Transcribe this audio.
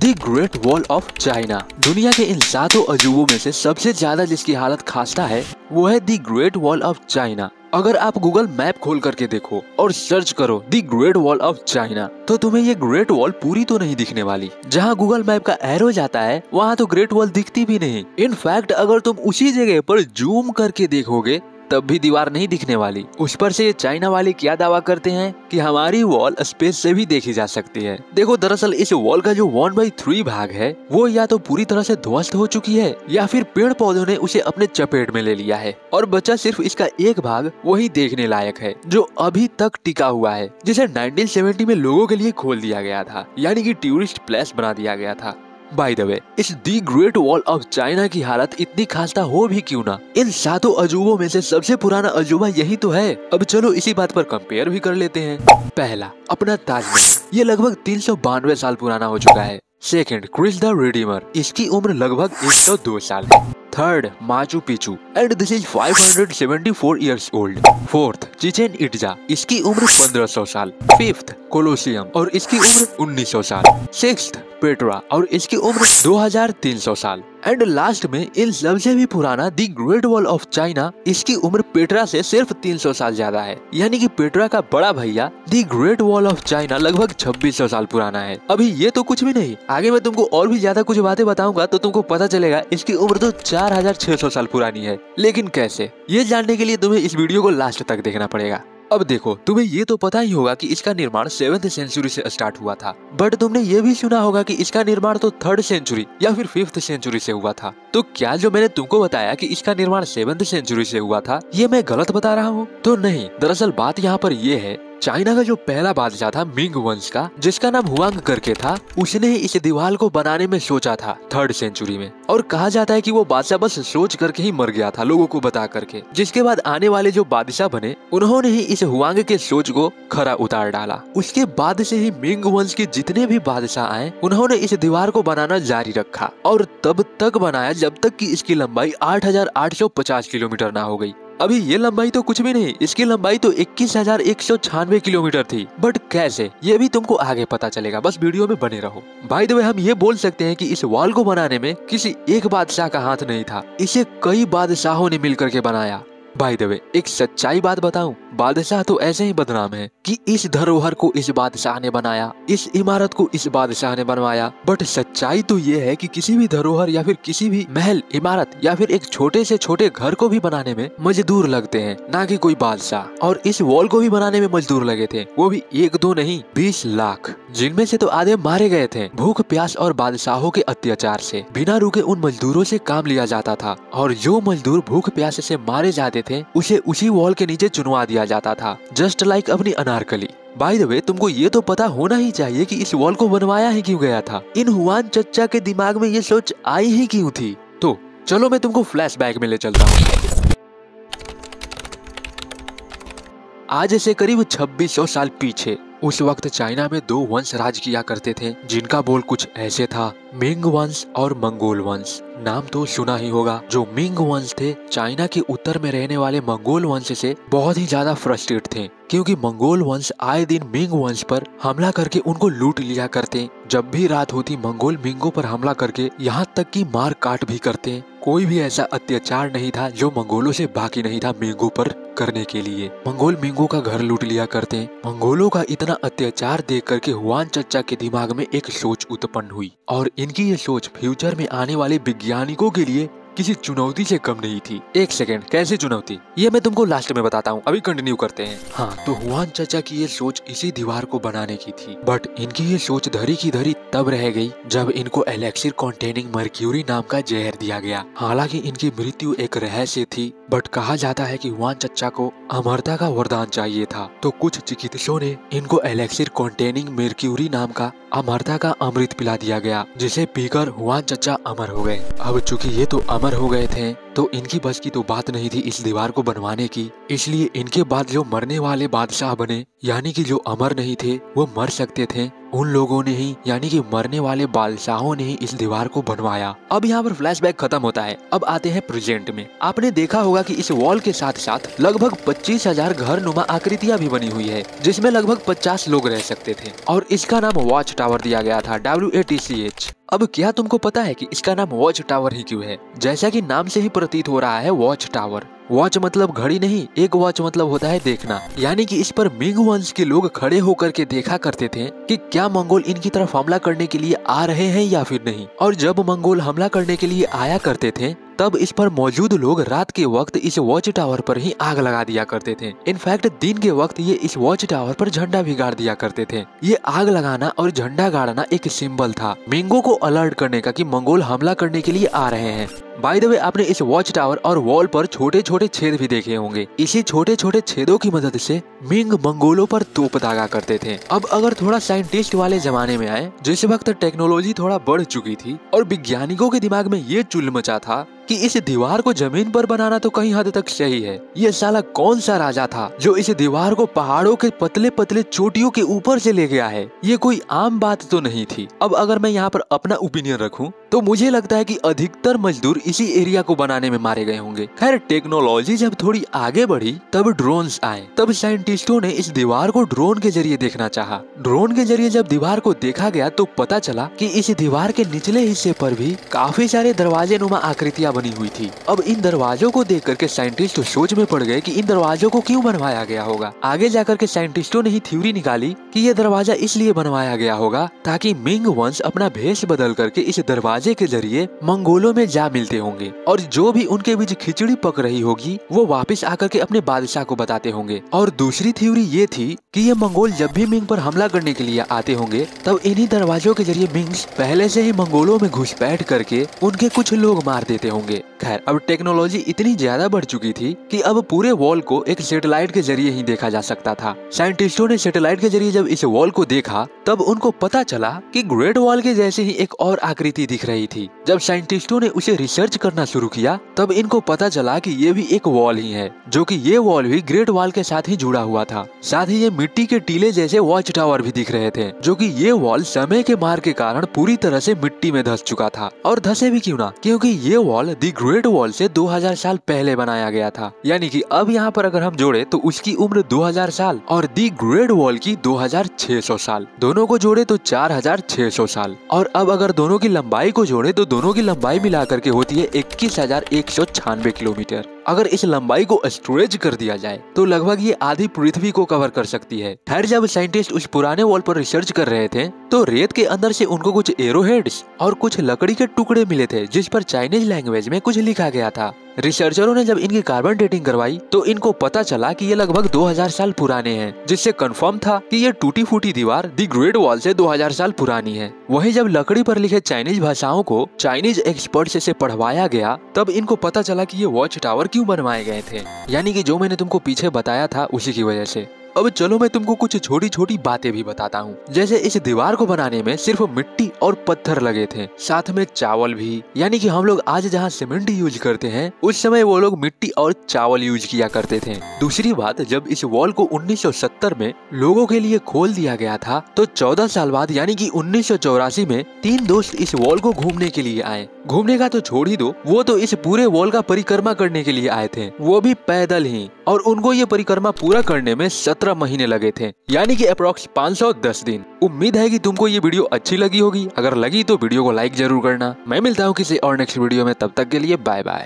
The great wall of China. दुनिया के इन 7 अजूबों में से सबसे ज्यादा जिसकी हालत खास्ता है वो है the great wall of China. अगर आप गूगल मैप खोल करके देखो और सर्च करो the great wall of China तो तुम्हें ये ग्रेट वॉल पूरी तो नहीं दिखने वाली। जहाँ गूगल मैप का एरो जाता है वहाँ तो ग्रेट वॉल दिखती भी नहीं। इनफैक्ट अगर तुम उसी जगह पर जूम करके देखोगे तब भी दीवार नहीं दिखने वाली। उस पर से ये चाइना वाले क्या दावा करते हैं कि हमारी वॉल स्पेस से भी देखी जा सकती है। देखो दरअसल इस वॉल का जो 1/3 भाग है वो या तो पूरी तरह से ध्वस्त हो चुकी है या फिर पेड़ पौधों ने उसे अपने चपेट में ले लिया है और बचा सिर्फ इसका एक भाग वही देखने लायक है जो अभी तक टिका हुआ है, जिसे 1970 में लोगों के लिए खोल दिया गया था, यानी कि टूरिस्ट प्लेस बना दिया गया था। बाय द वे, इस the great wall of China की हालत इतनी खास्ता हो भी क्यों ना, इन 7 अजूबों में से सबसे पुराना अजूबा यही तो है। अब चलो इसी बात पर कंपेयर भी कर लेते हैं। पहला, अपना ताजमहल, ये लगभग 392 साल पुराना हो चुका है। सेकंड, क्रिस द रिडीमर, इसकी उम्र लगभग 102 साल है। Third, Machu Picchu and this is 574 years old. Fourth, Chichen Itza, इसकी उम्र 1500 साल। फिफ्थ, कोलोसियम और इसकी उम्र 1900 साल। सिक्स्थ, पेट्रा और इसकी उम्र 2300 साल। एंड लास्ट में इन सबसे भी पुराना the great wall of China, इसकी उम्र पेट्रा से सिर्फ 300 साल ज्यादा है, यानी कि पेट्रा का बड़ा भैया the great wall of China लगभग 2600 साल पुराना है। अभी ये तो कुछ भी नहीं, आगे मैं तुमको और भी ज्यादा कुछ बातें बताऊंगा तो तुमको पता चलेगा इसकी उम्र तो 4600 साल पुरानी है। लेकिन कैसे, ये जानने के लिए तुम्हें इस वीडियो को लास्ट तक देखना पड़ेगा। अब देखो, तुम्हें ये तो पता ही होगा कि इसका निर्माण 7th सेंचुरी से स्टार्ट हुआ था, बट तुमने ये भी सुना होगा कि इसका निर्माण तो 3rd सेंचुरी या फिर 5th सेंचुरी से हुआ था। तो क्या जो मैंने तुमको बताया कि इसका निर्माण 7th सेंचुरी से हुआ था ये मैं गलत बता रहा हूँ? तो नहीं, दरअसल बात यहाँ पर ये है, चाइना का जो पहला बादशाह था मिंग वंश का, जिसका नाम हुआंग करके था, उसने ही इस दीवार को बनाने में सोचा था 3rd सेंचुरी में। और कहा जाता है कि वो बादशाह बस सोच करके ही मर गया था, लोगों को बता करके। जिसके बाद आने वाले जो बादशाह बने उन्होंने ही इस हुआंग के सोच को खरा उतार डाला। उसके बाद से ही मिंग वंश के जितने भी बादशाह आए उन्होंने इस दीवार को बनाना जारी रखा और तब तक बनाया जब तक कि इसकी लंबाई 8850 किलोमीटर ना हो गई। अभी ये लंबाई तो कुछ भी नहीं, इसकी लंबाई तो 21,196 किलोमीटर थी। बट कैसे, ये भी तुमको आगे पता चलेगा, बस वीडियो में बने रहो। बाय द वे, हम ये बोल सकते हैं कि इस वॉल को बनाने में किसी एक बादशाह का हाथ नहीं था, इसे कई बादशाहों ने मिलकर के बनाया। बाय द वे, एक सच्चाई बात बताऊं, बादशाह तो ऐसे ही बदनाम है कि इस धरोहर को इस बादशाह ने बनाया, इस इमारत को इस बादशाह ने बनवाया। बट सच्चाई तो ये है कि किसी भी धरोहर या फिर किसी भी महल, इमारत या फिर एक छोटे से छोटे घर को भी बनाने में मजदूर लगते हैं, ना कि कोई बादशाह। और इस वॉल को भी बनाने में मजदूर लगे थे, वो भी 1-2 नहीं 20 लाख, जिनमें से तो आधे मारे गए थे भूख प्यास और बादशाहों के अत्याचार से। बिना रुके उन मजदूरों से काम लिया जाता था और जो मजदूर भूख प्यास से मारे जाते थे उसे उसी वॉल के नीचे चुनवा दिया जाता था, जस्ट लाइक अपनी अनारकली। बाय द वे, तुमको ये तो पता होना ही चाहिए कि इस वॉल को बनवाया ही क्यों गया था, इन हुआन चच्चा के दिमाग में ये सोच आई ही क्यों थी। तो चलो मैं तुमको फ्लैशबैक में ले चलता हूँ। आज से करीब 2600 साल पीछे, उस वक्त चाइना में 2 वंश राज किया करते थे जिनका बोल कुछ ऐसे था, मिंग वंश और मंगोल वंश। नाम तो सुना ही होगा। जो मिंग वंश थे चाइना के उत्तर में रहने वाले मंगोल वंश से बहुत ही ज्यादा फ्रस्ट्रेट थे, क्योंकि मंगोल वंश आए दिन मिंग वंश पर हमला करके उनको लूट लिया करते। जब भी रात होती मंगोल मिंगों पर हमला करके यहाँ तक कि मार काट भी करते। कोई भी ऐसा अत्याचार नहीं था जो मंगोलों से बाकी नहीं था मिंगों पर करने के लिए। मंगोल मिंगों का घर लूट लिया करते। मंगोलों का इतना अत्याचार देख करके हुआन चच्चा के दिमाग में एक सोच उत्पन्न हुई और इनकी ये सोच फ्यूचर में आने वाले वैज्ञानिकों के लिए किसी चुनौती से कम नहीं थी। एक सेकंड, कैसे चुनौती, ये मैं तुमको लास्ट में बताता हूँ, अभी कंटिन्यू करते हैं। हाँ, तो हुआन चचा की ये सोच इसी दीवार को बनाने की थी, बट इनकी ये सोच धरी की धरी तब रह गई जब इनको एलेक्सिर कॉन्टेनिंग मर्क्यूरी नाम का जहर दिया गया। हालांकि इनकी मृत्यु एक रहस्य थी, बट कहा जाता है कि हुआन चचा को अमरता का वरदान चाहिए था, तो कुछ चिकित्सकों ने इनको एलेक्सिर कॉन्टेनिंग मर्क्यूरी नाम का अमरता का अमृत पिला दिया गया, जिसे पीकर हुआन चचा अमर हो गए। अब चूंकि ये तो अमर हो गए थे तो इनकी बस की तो बात नहीं थी इस दीवार को बनवाने की। इसलिए इनके बाद जो मरने वाले बादशाह बने, यानी कि जो अमर नहीं थे वो मर सकते थे, उन लोगों ने ही यानी कि मरने वाले बादशाहों ने ही इस दीवार को बनवाया। अब यहाँ पर फ्लैशबैक खत्म होता है। अब आते हैं प्रेजेंट में। आपने देखा होगा कि इस वॉल के साथ साथ लगभग 25,000 घर नुमा आकृतियां भी बनी हुई है, जिसमें लगभग 50 लोग रह सकते थे और इसका नाम वॉच टावर दिया गया था, WATCH। अब क्या तुमको पता है कि इसका नाम वॉच टावर ही क्यों है? जैसा कि नाम से ही प्रतीत हो रहा है, वॉच टावर। वॉच मतलब घड़ी नहीं, एक वॉच मतलब होता है देखना, यानी कि इस पर मिंग वंश के लोग खड़े होकर के देखा करते थे कि क्या मंगोल इनकी तरफ हमला करने के लिए आ रहे हैं या फिर नहीं। और जब मंगोल हमला करने के लिए आया करते थे तब इस पर मौजूद लोग रात के वक्त इस वॉच टावर पर ही आग लगा दिया करते थे। इनफैक्ट दिन के वक्त ये इस वॉच टावर पर झंडा भी गाड़ दिया करते थे। ये आग लगाना और झंडा गाड़ना एक सिंबल था मिंगो को अलर्ट करने का कि मंगोल हमला करने के लिए आ रहे हैं। बाय द वे, आपने इस वॉच टावर और वॉल पर छोटे छोटे छेद भी देखे होंगे। इसी छोटे छोटे छेदों की मदद से मिंग मंगोलों पर तोप दागा करते थे। अब अगर थोड़ा साइंटिस्ट वाले जमाने में आए, जिस वक्त टेक्नोलॉजी थोड़ा बढ़ चुकी थी और वैज्ञानिकों के दिमाग में ये चुल मचा था कि इस दीवार को जमीन पर बनाना तो कहीं हद तक सही है। ये साला कौन सा राजा था जो इस दीवार को पहाड़ों के पतले पतले चोटियों के ऊपर से ले गया है? ये कोई आम बात तो नहीं थी। अब अगर मैं यहाँ पर अपना ओपिनियन रखूं तो मुझे लगता है कि अधिकतर मजदूर इसी एरिया को बनाने में मारे गए होंगे। खैर, टेक्नोलॉजी जब थोड़ी आगे बढ़ी तब ड्रोन्स आए। तब साइंटिस्टों ने इस दीवार को ड्रोन के जरिए देखना चाहा। ड्रोन के जरिए जब दीवार को देखा गया तो पता चला कि इस दीवार के निचले हिस्से पर भी काफी सारे दरवाजे नुमा आकृतियां बनी हुई थी। अब इन दरवाजों को देख करके साइंटिस्ट सोच में पड़ गए कि इन दरवाजों को क्यों बनवाया गया होगा। आगे जाकर के साइंटिस्टों ने ही थ्योरी निकाली कि ये दरवाजा इसलिए बनवाया गया होगा ताकि मिंग वंश अपना भेष बदल करके इस दरवाजे के जरिए मंगोलों में जा मिलते होंगे और जो भी उनके बीच खिचड़ी पक रही होगी वो वापस आकर के अपने बादशाह को बताते होंगे। और दूसरी थ्योरी ये थी कि ये मंगोल जब भी मिंग पर हमला करने के लिए आते होंगे तब इन्हीं दरवाजों के जरिए मिंग्स पहले से ही मंगोलों में घुसपैठ करके उनके कुछ लोग मार देते होंगे। खैर, अब टेक्नोलॉजी इतनी ज्यादा बढ़ चुकी थी कि अब पूरे वॉल को एक सैटेलाइट के जरिए ही देखा जा सकता था। साइंटिस्टों ने सैटेलाइट के जरिए जब इस वॉल को देखा तब उनको पता चला कि ग्रेट वॉल के जैसे ही एक और आकृति दिख रही थी। जब साइंटिस्टों ने उसे रिसर्च करना शुरू किया तब इनको पता चला कि ये भी एक वॉल ही है, जो कि ये वॉल भी ग्रेट वॉल के साथ ही जुड़ा हुआ था। साथ ही ये मिट्टी के टीले जैसे वॉच टावर भी दिख रहे थे, जो कि ये वॉल समय के मार के कारण पूरी तरह से मिट्टी में धंस चुका था। और धंसे भी क्यों ना, क्योंकि ये वॉल दी ग्रेट वॉल से 2000 साल पहले बनाया गया था। यानी कि अब यहाँ पर अगर हम जोड़े तो उसकी उम्र 2000 साल और दी ग्रेट वॉल की 2600 साल, दोनों को जोड़े तो 4600 साल। और अब अगर दोनों की लंबाई को जोड़े तो दोनों की लंबाई मिलाकर के होती है 21,196 किलोमीटर। अगर इस लंबाई को स्ट्रेच कर दिया जाए तो लगभग ये आधी पृथ्वी को कवर कर सकती है। खैर, जब साइंटिस्ट उस पुराने वॉल पर रिसर्च कर रहे थे तो रेत के अंदर से उनको कुछ एरोहेड्स और कुछ लकड़ी के टुकड़े मिले थे जिस पर चाइनीज लैंग्वेज में कुछ लिखा गया था। रिसर्चरों ने जब इनकी कार्बन डेटिंग करवाई तो इनको पता चला कि ये लगभग 2000 साल पुराने हैं, जिससे कंफर्म था कि ये टूटी फूटी दीवार दी ग्रेट वॉल से 2000 साल पुरानी है। वहीं जब लकड़ी पर लिखे चाइनीज भाषाओं को चाइनीज एक्सपर्ट से पढ़वाया गया तब इनको पता चला कि ये वॉच टावर क्यों बनवाए गए थे, यानी कि जो मैंने तुमको पीछे बताया था उसी की वजह से। अब चलो मैं तुमको कुछ छोटी छोटी बातें भी बताता हूँ। जैसे इस दीवार को बनाने में सिर्फ मिट्टी और पत्थर लगे थे, साथ में चावल भी, यानी कि हम लोग आज जहाँ सीमेंट यूज करते हैं उस समय वो लोग मिट्टी और चावल यूज किया करते थे। दूसरी बात, जब इस वॉल को 1970 में लोगों के लिए खोल दिया गया था तो 14 साल बाद यानी कि 1984 में 3 दोस्त इस वॉल को घूमने के लिए आए। घूमने का तो छोड़ ही दो, वो तो इस पूरे वॉल का परिक्रमा करने के लिए आए थे, वो भी पैदल ही। और उनको ये परिक्रमा पूरा करने में 17 महीने लगे थे, यानी कि अप्रॉक्स 510 दिन। उम्मीद है कि तुमको ये वीडियो अच्छी लगी होगी। अगर लगी तो वीडियो को लाइक जरूर करना। मैं मिलता हूँ किसी और नेक्स्ट वीडियो में, तब तक के लिए बाय बाय।